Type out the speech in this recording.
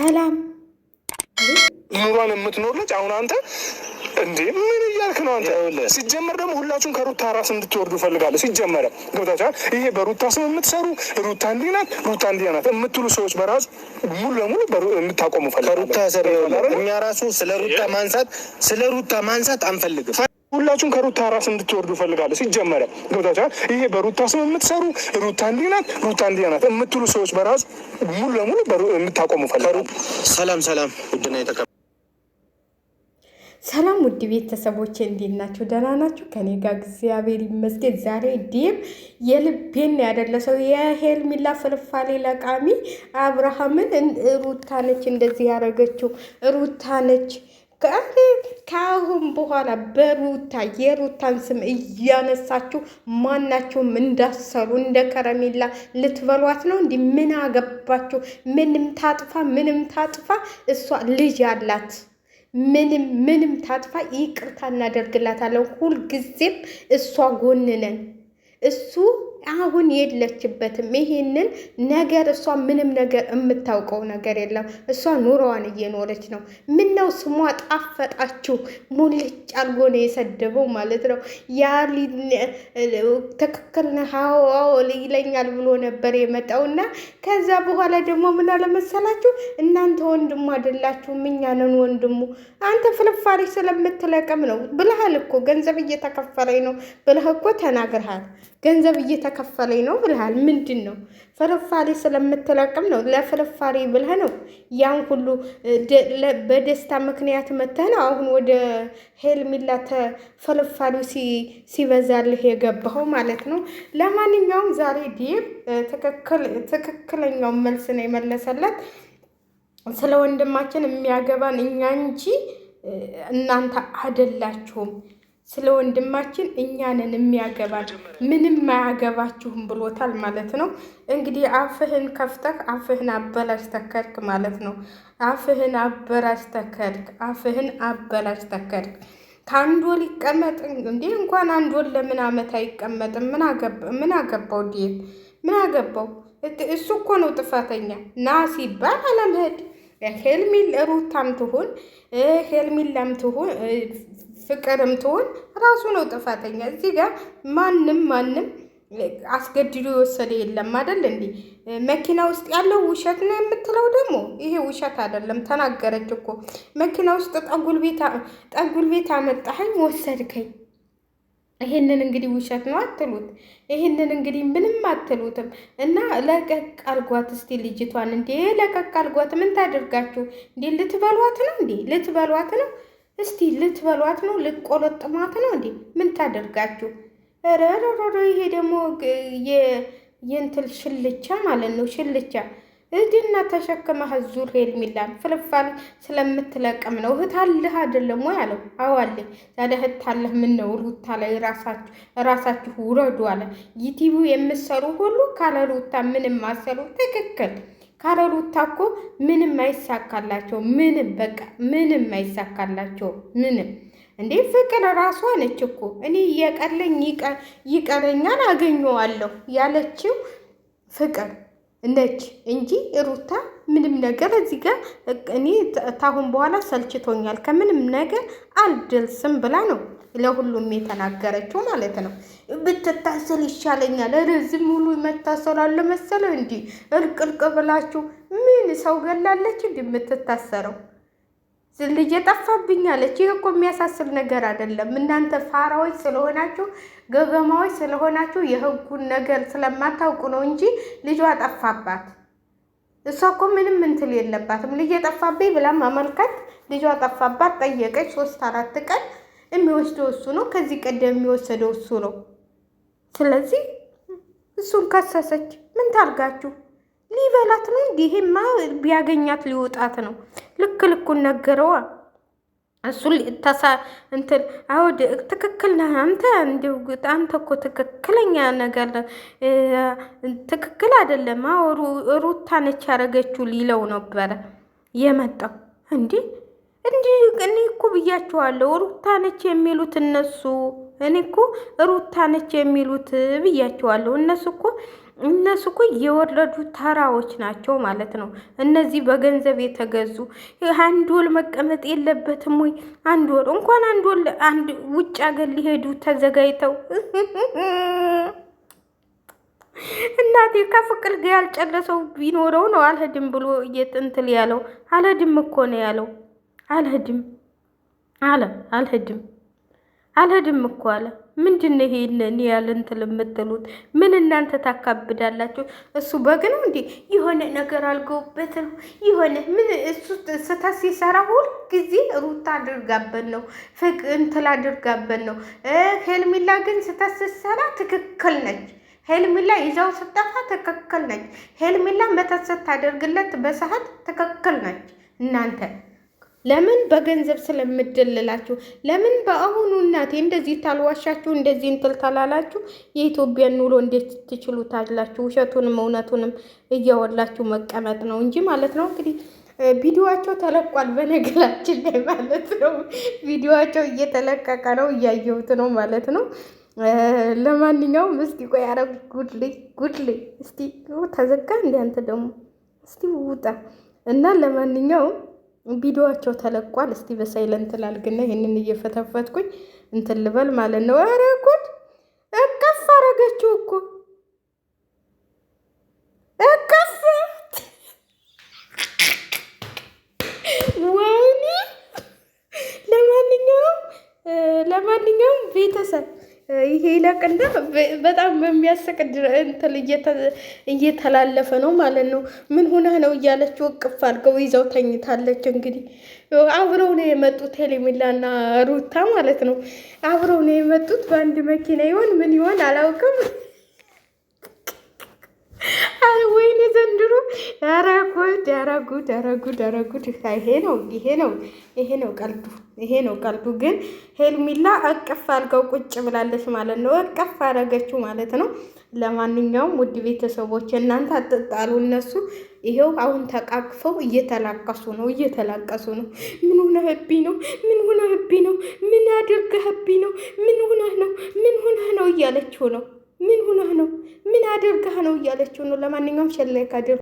ሰላም ኑሯን የምትኖር ልጅ አሁን አንተ እንዴ ምን እያልክ ነው አንተ? ሲጀመር ደግሞ ሁላችሁም ከሩታ ራስ እንድትወርዱ እፈልጋለሁ። ሲጀመር ገብታችኋል? ይሄ በሩታ ስም የምትሰሩ ሩታ እንዲህ ናት፣ ሩታ እንዲህ ናት የምትሉ ሰዎች በራሱ ሙሉ ለሙሉ እንድታቆሙ ፈልጋለሁ። ከሩታ ስር እኛ ራሱ ስለ ሩታ ማንሳት አንፈልግም። ሁላችሁም ከሩታ ራስ እንድትወርዱ ፈልጋለሁ። ሲጀመር ገብታችኋል? ይሄ በሩታ ስም የምትሰሩ ሩታ እንዲህ ናት፣ ሩታ እንዲህ ናት የምትሉ ሰዎች በራሱ ሙሉ ለሙሉ እንድታቆሙ ፈልጋለሁ። ሰላም ውድና የተከበራችሁ ሰላም ውድ ቤተሰቦቼ እንዴት ናችሁ? ደህና ናችሁ? ከኔ ጋር እግዚአብሔር ይመስገን። ዛሬ ዲም የልቤን ያደረሰው የሄርሜላ ፍልፋሌ ለቃሚ አብርሃምን ሩታ ነች እንደዚህ ያደረገችው ሩታ ነች። ከአሁን በኋላ በሩታ የሩታን ስም እያነሳችሁ ማናቸውም እንዳሰሩ እንደ ከረሜላ ልትበሏት ነው እንዲህ። ምን አገባችሁ? ምንም ታጥፋ እሷ ልጅ አላት። ምንም ታጥፋ ይቅርታ እናደርግላታለን። ሁልጊዜም እሷ ጎን ነን። እሱ አሁን የለችበትም። ይሄንን ነገር እሷ ምንም ነገር የምታውቀው ነገር የለም። እሷ ኑሮዋን እየኖረች ነው። ምን ነው ስሟ ጣፈጣችሁ? ሙልጭ አልጎ ነው የሰደበው ማለት ነው። ያ ትክክል ነህ ይለኛል ብሎ ነበር የመጣውና ከዛ በኋላ ደግሞ ምን አለመሰላችሁ? እናንተ ወንድሙ አይደላችሁም፣ እኛ ነን ወንድሙ። አንተ ፍልፋሪ ስለምትለቅም ነው ብለሃል እኮ። ገንዘብ እየተከፈለኝ ነው ብለህ እኮ ተናግረሃል። ገንዘብ እየተከፈለኝ ነው ብለሃል። ምንድን ነው? ፍልፋሪ ስለምትለቅም ነው። ለፍልፋሪ ብለህ ነው ያን ሁሉ በደስታ ምክንያት መተህ ነው አሁን ወደ ሄርሜላ ፍልፋሪው ሲበዛልህ የገባኸው ማለት ነው። ለማንኛውም ዛሬ ዲብ ትክክለኛውን መልስ ነው የመለሰለት። ስለ ወንድማችን የሚያገባን እኛ እንጂ እናንተ አይደላችሁም። ስለ ወንድማችን እኛንን የሚያገባን ምንም አያገባችሁም ብሎታል ማለት ነው። እንግዲህ አፍህን ከፍተህ አፍህን አበላሽተከድክ ማለት ነው። አፍህን አበላሽተከድክ። ከአንድ ወር ይቀመጥ እንዴ? እንኳን አንድ ወር ለምን አመት አይቀመጥም? ምን አገባው? ዲብ ምን አገባው? እሱ እኮ ነው ጥፋተኛ። ና ሲባል አለመሄድ። ሩታም ትሁን ሄርሜላም ትሁን ፍቅርም ትሆን ራሱ ነው ጥፋተኛ። እዚህ ጋር ማንም አስገድዶ የወሰደ የለም አይደል እንዴ? መኪና ውስጥ ያለው ውሸት ነው የምትለው ደግሞ ይሄ ውሸት አይደለም። ተናገረች እኮ መኪና ውስጥ ጠጉል ቤት አመጣኸኝ ወሰድከኝ። ይሄንን እንግዲህ ውሸት ነው አትሉት። ይሄንን እንግዲህ ምንም አትሉትም። እና ለቀቅ አልጓት እስቲ ልጅቷን። እንዴ ለቀቅ አልጓት። ምን ታደርጋችሁ እንዴ? ልትበሏት ነው እስቲ ልትበሏት ነው? ልትቆለጥሟት ነው እንዴ? ምን ታደርጋችሁ? ረረረረ ይሄ ደግሞ የእንትል ሽልቻ ማለት ነው። ሽልቻ እድና ተሸክመህ ዙር ሄርሜላን ፍልፋል ስለምትለቀም ነው። እህት አለህ አይደለም ወይ አለው። አዋለኝ ታዲያ እህት አለህ። ምን ነው ሩታ ላይ ራሳችሁ ውረዱ አለ። ዩቲዩብ የምትሰሩ ሁሉ ካለ ሩታ ምንም ማሰሩ ትክክል። ካለ ሩታ እኮ ምንም አይሳካላቸው። ምንም አይሳካላቸው። ምንም እንዴ ፍቅር ራሷ ነች እኮ እኔ እየቀለኝ ይቀረኛል አገኘዋለሁ ያለችው ፍቅር ነች እንጂ ሩታ ምንም ነገር እዚህ ጋር እኔ ታሁን በኋላ ሰልችቶኛል ከምንም ነገር አልደልስም ብላ ነው ለሁሉም የተናገረችው ማለት ነው። ብትታሰል ይሻለኛል። ረዝም ሙሉ መታሰል አለ መሰለው እንዲ እልቅልቅ ብላችሁ ምን ሰው ገላለች እንዲ የምትታሰረው? ልጅ ጠፋብኛለች። ይሄ እኮ የሚያሳስብ ነገር አይደለም። እናንተ ፋራዎች ስለሆናችሁ ገገማዎች ስለሆናችሁ የህጉን ነገር ስለማታውቁ ነው እንጂ ልጇ ጠፋባት። እሷ እኮ ምንም እንትን የለባትም። ልጅ ጠፋብኝ ብላ ማመልከት ልጇ ጠፋባት ጠየቀች። 3-4 ቀን የሚወስደው እሱ ነው። ከዚህ ቀደም የሚወሰደው እሱ ነው። ስለዚህ እሱን ከሰሰች። ምን ታርጋችሁ? ሊበላት ነው እንዲህ። ይሄማ ቢያገኛት ሊወጣት ነው። ልኩን ነገረዋ። እሱ እንትን አውድ ትክክል ነህ አንተ። እንዲሁ አንተ እኮ ትክክለኛ ነገር ትክክል አይደለም። ሩታ ነች ያደረገችው ሊለው ነበረ የመጣው እንዴ። እኔ እኮ ብያችኋለሁ። ሩታ ነች የሚሉት እነሱ። እኔ እኮ ሩታ ነች የሚሉት ብያችኋለሁ። እነሱ እኮ እነሱ እኮ የወረዱ ተራዎች ናቸው ማለት ነው። እነዚህ በገንዘብ የተገዙ አንድ ወር መቀመጥ የለበትም ወይ? አንድ ወር እንኳን አንድ ውጭ ሀገር ሊሄዱ ተዘጋጅተው እናቴ ከፍቅር ጋር ያልጨረሰው ቢኖረው ነው አልሄድም ብሎ እየጥንትል ያለው። አልሄድም እኮ ነው ያለው። አልሄድም እኮ አለ። ምንድን ነው ይሄንን ያለ እንትን የምትሉት? ምን እናንተ ታካብዳላችሁ? እሱ በግ ነው እንዴ? የሆነ ነገር አልገውበት ነው የሆነ ምን እሱ ስህተት ሲሰራ ሁል ጊዜ ሩታ አድርጋበት ነው እንትን አድርጋበት ነው። ሄልሚላ ግን ስህተት ስትሰራ ትክክል ነች። ሄልሚላ ይዛው ስጠፋ ትክክል ነች። ሄልሚላ መተት ስታደርግለት በሰዓት ትክክል ነች። እናንተ ለምን በገንዘብ ስለምደልላችሁ? ለምን በአሁኑ እናቴ እንደዚህ ታልዋሻችሁ? እንደዚህ እንትን ታላላችሁ? የኢትዮጵያን ኑሮ እንዴት ትችሉታላችሁ? ውሸቱንም እውነቱንም እያወላችሁ መቀመጥ ነው እንጂ ማለት ነው። እንግዲህ ቪዲዮዋቸው ተለቋል፣ በነገራችን ላይ ማለት ነው። ቪዲዮዋቸው እየተለቀቀ ነው፣ እያየሁት ነው ማለት ነው። ለማንኛውም እስቲ ቆይ አረ ጉድሌ እስቲ ተዘጋ እንደ አንተ ደግሞ እስቲ ውጣ እና ለማንኛውም ቪዲዮዋቸው ተለቋል። እስቲ በሳይለንት ላልግና ይሄንን እየፈተፈትኩኝ እንትን ልበል ማለት ነው። ኧረ ጉድ እቀፍ አረገችው እኮ እቀፍ። ወይኔ ለማንኛውም ቤተሰብ ይሄ ይለቅና በጣም በሚያስቅ እንትን እየተላለፈ ነው ማለት ነው። ምን ሆና ነው እያለችው እቅፍ አድርገው ይዘው ተኝታለች። እንግዲህ አብረው ነው የመጡት ሄርሜላና ሩታ ማለት ነው። አብረው ነው የመጡት በአንድ መኪና ይሆን ምን ይሆን አላውቅም። ወይኔ ዘንድሮ ኧረ ጉድ! ይሄ ነው ቀልዱ። ግን ሄርሜላ እቅፍ አድርገው ቁጭ ብላለች ማለት ነው። እቅፍ አደረገችው ማለት ነው። ለማንኛውም ውድ ቤተሰቦች እናንተ አትጣሉ። እነሱ ይሄው አሁን ተቃቅፈው እየተላቀሱ ነው። ምን ሆነህብኝ ነው? ምን አድርገህብኝ ነው? ምን ሆነህ ነው እያለችው ነው። ምን ሆነህ ነው? ምን አድርገህ ነው እያለችው ነው። ለማንኛውም ሸላይ ካደር